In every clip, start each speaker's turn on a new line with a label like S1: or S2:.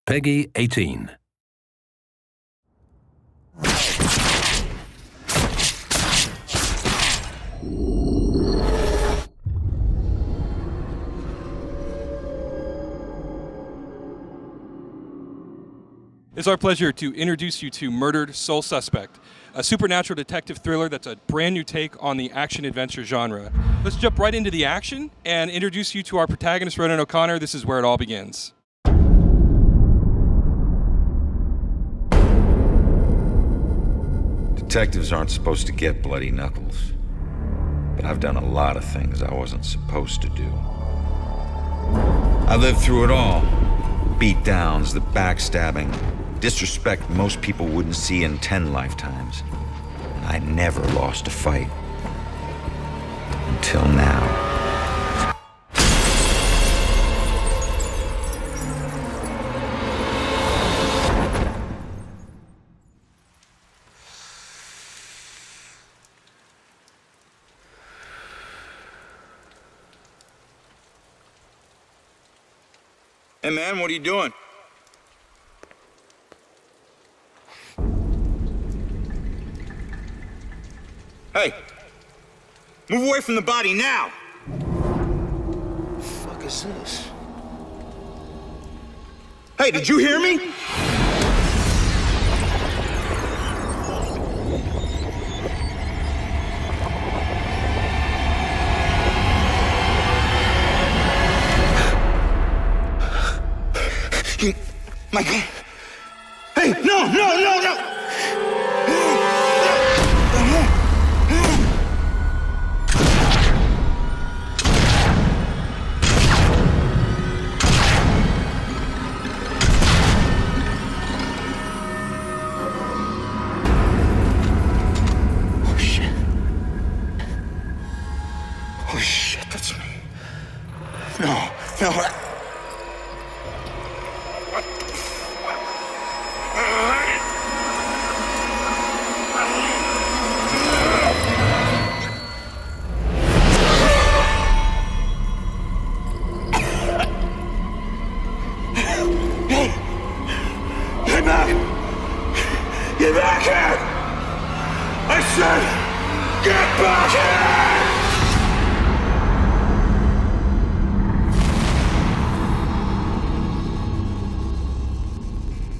S1: Peggy 18.
S2: It's our pleasure to introduce you to Murdered Sole Suspect, a supernatural detective thriller that's a brand new take on the action-adventure genre. Let's jump right into the action and introduce you to our protagonist, Ronan O'Connor. This is where it all begins.
S3: Detectives aren't supposed to get bloody knuckles, but I've done a lot of things I wasn't supposed to do. I lived through it all. Beatdowns, the backstabbing, disrespect most people wouldn't see in 10 lifetimes. And I never lost a fight. Until now.
S4: Hey man, what are you doing? Hey! Move away from the body now! What the fuck is this? Hey, did you hear me? My God. Hey, no! Oh shit, that's me. No. Get back here! I said, get back here!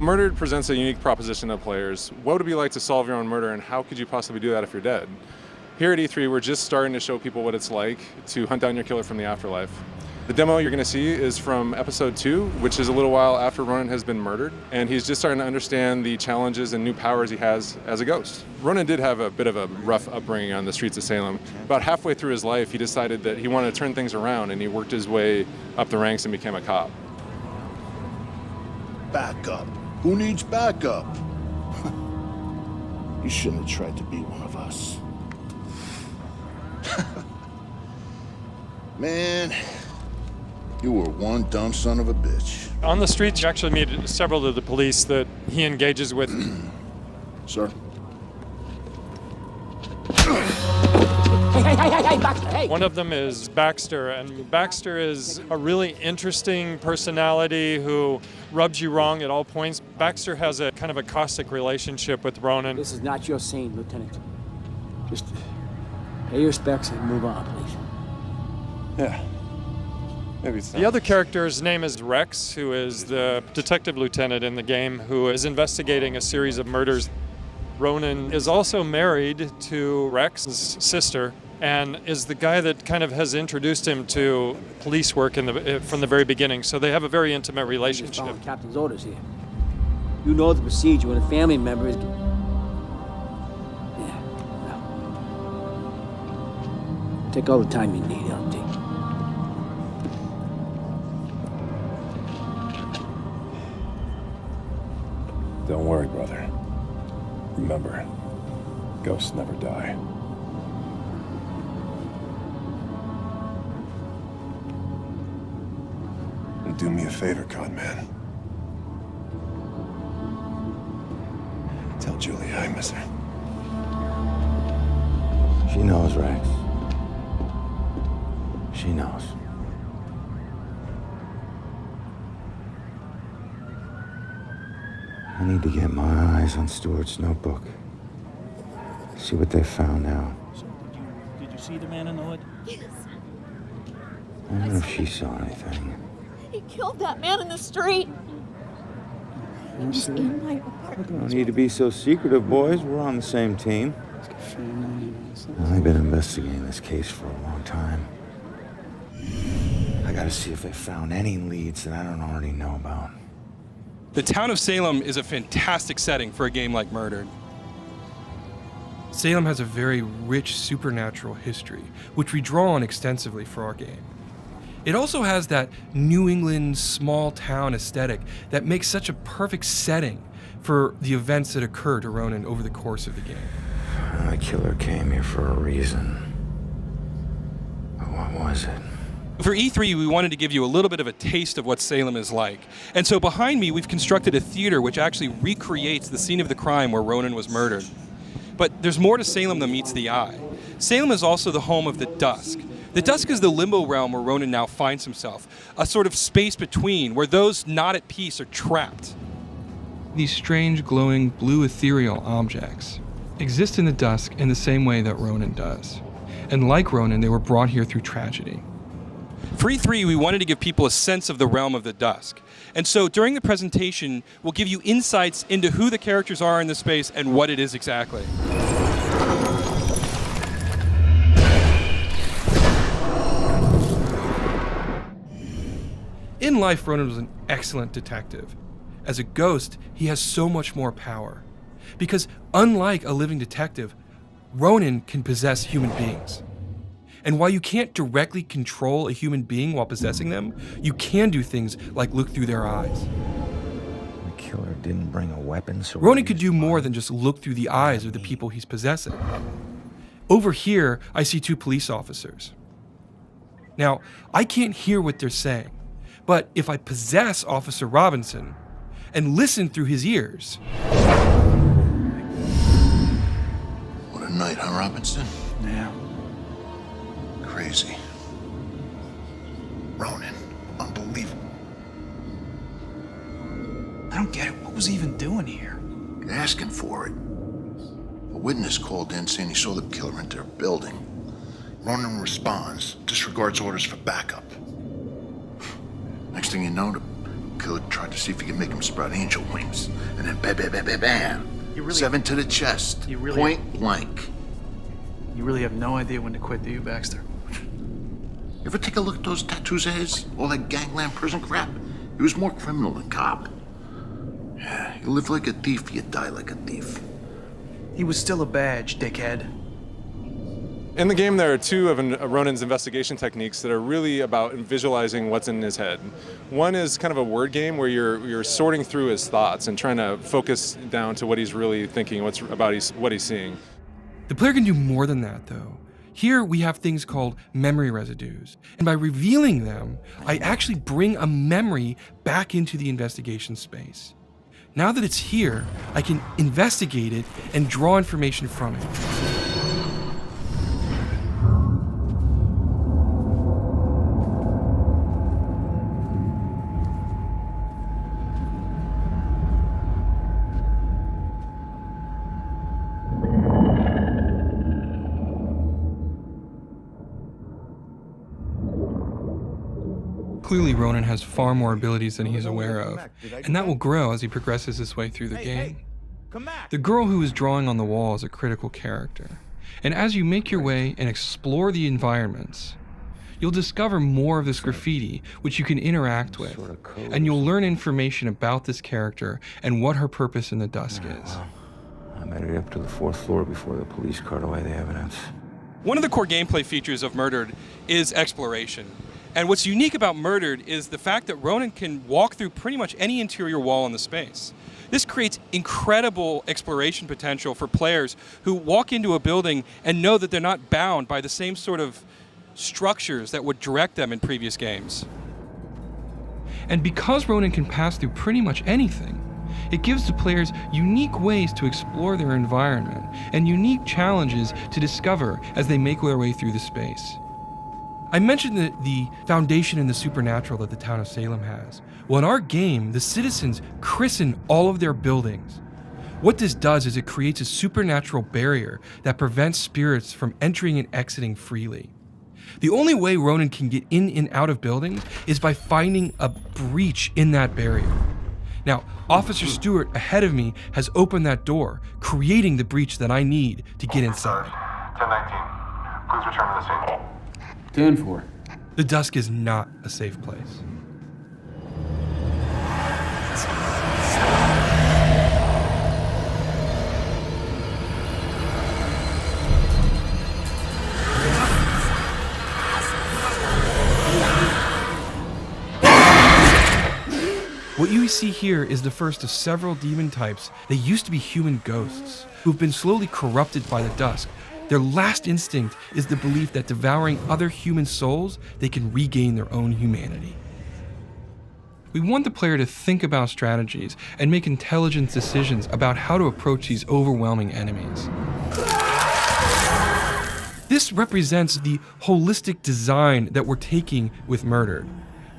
S5: Murdered presents a unique proposition to players. What would it be like to solve your own murder, and how could you possibly do that if you're dead? Here at E3, we're just starting to show people what it's like to hunt down your killer from the afterlife. The demo you're going to see is from episode 2, which is a little while after Ronan has been murdered, and he's just starting to understand the challenges and new powers he has as a ghost. Ronan did have a bit of a rough upbringing on the streets of Salem. About halfway through his life, he decided that he wanted to turn things around, and he worked his way up the ranks and became a cop.
S6: Backup? Who needs backup? You shouldn't have tried to be one of us. Man, you were one dumb son of a bitch.
S7: On the streets, you actually meet several of the police that he engages with.
S6: Sir?
S8: Hey, Baxter, hey!
S7: One of them is Baxter, and Baxter is a really interesting personality who rubs you wrong at all points. Baxter has a kind of a caustic relationship with Ronan.
S8: This is not your scene, Lieutenant. Just pay your respects and move on, please.
S5: Yeah. Maybe it's
S7: The other character's name is Rex, who is the detective lieutenant in the game who is investigating a series of murders. Ronan is also married to Rex's sister and is the guy that kind of has introduced him to police work from the very beginning. So they have a very intimate
S8: Just
S7: relationship.
S8: following Captain's orders here. You know the procedure when a family member is... Yeah, well. Take all the time you need, LT.
S5: Don't worry, brother. Remember, ghosts never die. And do me a favor, Conman. Tell Julia I miss her.
S9: She knows, Rex. She knows.
S3: I need to get my eyes on Stewart's notebook. See what they found out.
S1: So, did you see the man in the hood?
S9: Yes.
S3: I don't know if she saw anything.
S9: He killed that man in the street. He was in my apartment.
S3: No need to be so secretive, boys. We're on the same team. I've been investigating this case for a long time. I gotta see if they found any leads that I don't already know about.
S2: The town of Salem is a fantastic setting for a game like Murdered. Salem has a very rich supernatural history, which we draw on extensively for our game. It also has that New England small town aesthetic that makes such a perfect setting for the events that occur to Ronan over the course of the game.
S3: The killer came here for a reason. But what was it?
S2: For E3, we wanted to give you a little bit of a taste of what Salem is like. And so behind me, we've constructed a theater which actually recreates the scene of the crime where Ronan was murdered. But there's more to Salem than meets the eye. Salem is also the home of the Dusk. The Dusk is the limbo realm where Ronan now finds himself, a sort of space between where those not at peace are trapped. These strange, glowing, blue ethereal objects exist in the Dusk in the same way that Ronan does. And like Ronan, they were brought here through tragedy. For E3, we wanted to give people a sense of the realm of the Dusk. And so during the presentation, we'll give you insights into who the characters are in the space and what it is exactly. In life, Ronan was an excellent detective. As a ghost, he has so much more power. Because unlike a living detective, Ronan can possess human beings. And while you can't directly control a human being while possessing them, you can do things like look through their eyes.
S3: The killer didn't bring a weapon, so...
S2: Ronan could do more than just look through the eyes of the people he's possessing. Over here, I see two police officers. Now, I can't hear what they're saying, but if I possess Officer Robinson and listen through his ears...
S6: What a night, huh, Robinson?
S1: Yeah.
S6: Crazy. Ronan, unbelievable.
S1: I don't get it. What was he even doing here?
S6: You're asking for it. A witness called in saying he saw the killer enter a building. Ronan responds, disregards orders for backup. Next thing you know, the killer tried to see if he could make him sprout angel wings. And then bam, bam, bam, bam, bam.
S1: You really-
S6: 7 to the chest.
S1: You really-
S6: Point blank.
S1: You really have no idea when to quit, do you, Baxter?
S6: You ever take a look at those tattoos of his? All that gangland prison crap? He was more criminal than cop. Yeah, you live like a thief, you die like a thief.
S1: He was still a badge, dickhead.
S5: In the game, there are two of Ronan's investigation techniques that are really about visualizing what's in his head. One is kind of a word game where you're sorting through his thoughts and trying to focus down to what he's really thinking, what he's seeing.
S2: The player can do more than that, though. Here we have things called memory residues, and by revealing them, I actually bring a memory back into the investigation space. Now that it's here, I can investigate it and draw information from it. Clearly, Ronan has far more abilities than he's aware of, and that will grow as he progresses his way through the game. The girl who is drawing on the wall is a critical character, and as you make your way and explore the environments, you'll discover more of this graffiti which you can interact with, and you'll learn information about this character and what her purpose in the Dusk is.
S3: I made it up to the 4th floor before the police cart away the evidence. One
S2: of the core gameplay features of Murdered is exploration. And what's unique about Murdered is the fact that Ronan can walk through pretty much any interior wall in the space. This creates incredible exploration potential for players who walk into a building and know that they're not bound by the same sort of structures that would direct them in previous games. And because Ronan can pass through pretty much anything, it gives the players unique ways to explore their environment and unique challenges to discover as they make their way through the space. I mentioned the foundation in the supernatural that the town of Salem has. Well, in our game, the citizens christen all of their buildings. What this does is it creates a supernatural barrier that prevents spirits from entering and exiting freely. The only way Ronan can get in and out of buildings is by finding a breach in that barrier. Now, Officer Stewart ahead of me has opened that door, creating the breach that I need to get inside.
S5: 1019, please return to the scene.
S8: 10-4.
S2: The dusk is not a safe place. What you see here is the first of several demon types that used to be human ghosts, who've been slowly corrupted by the dusk. Their last instinct is the belief that devouring other human souls, they can regain their own humanity. We want the player to think about strategies and make intelligent decisions about how to approach these overwhelming enemies. This represents the holistic design that we're taking with Murdered,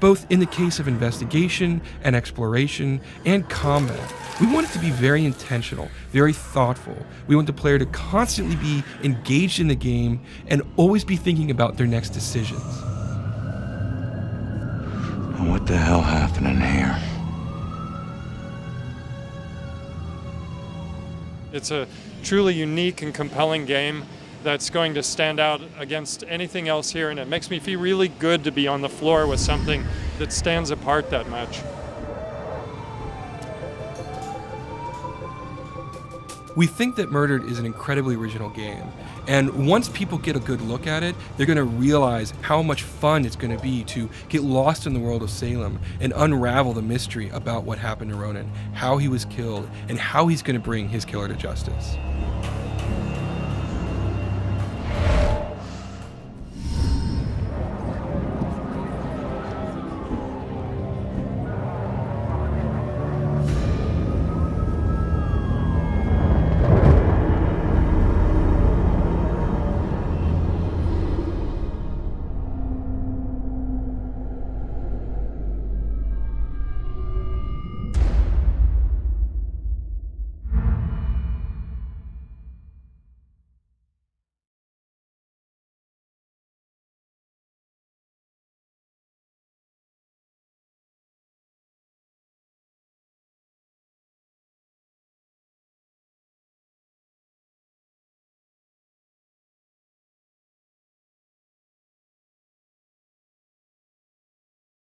S2: both in the case of investigation and exploration and combat. We want it to be very intentional, very thoughtful. We want the player to constantly be engaged in the game and always be thinking about their next decisions.
S3: What the hell happening here?
S7: It's a truly unique and compelling game that's going to stand out against anything else here, and it makes me feel really good to be on the floor with something that stands apart that much.
S2: We think that Murdered is an incredibly original game, and once people get a good look at it, they're going to realize how much fun it's going to be to get lost in the world of Salem and unravel the mystery about what happened to Ronan, how he was killed, and how he's going to bring his killer to justice.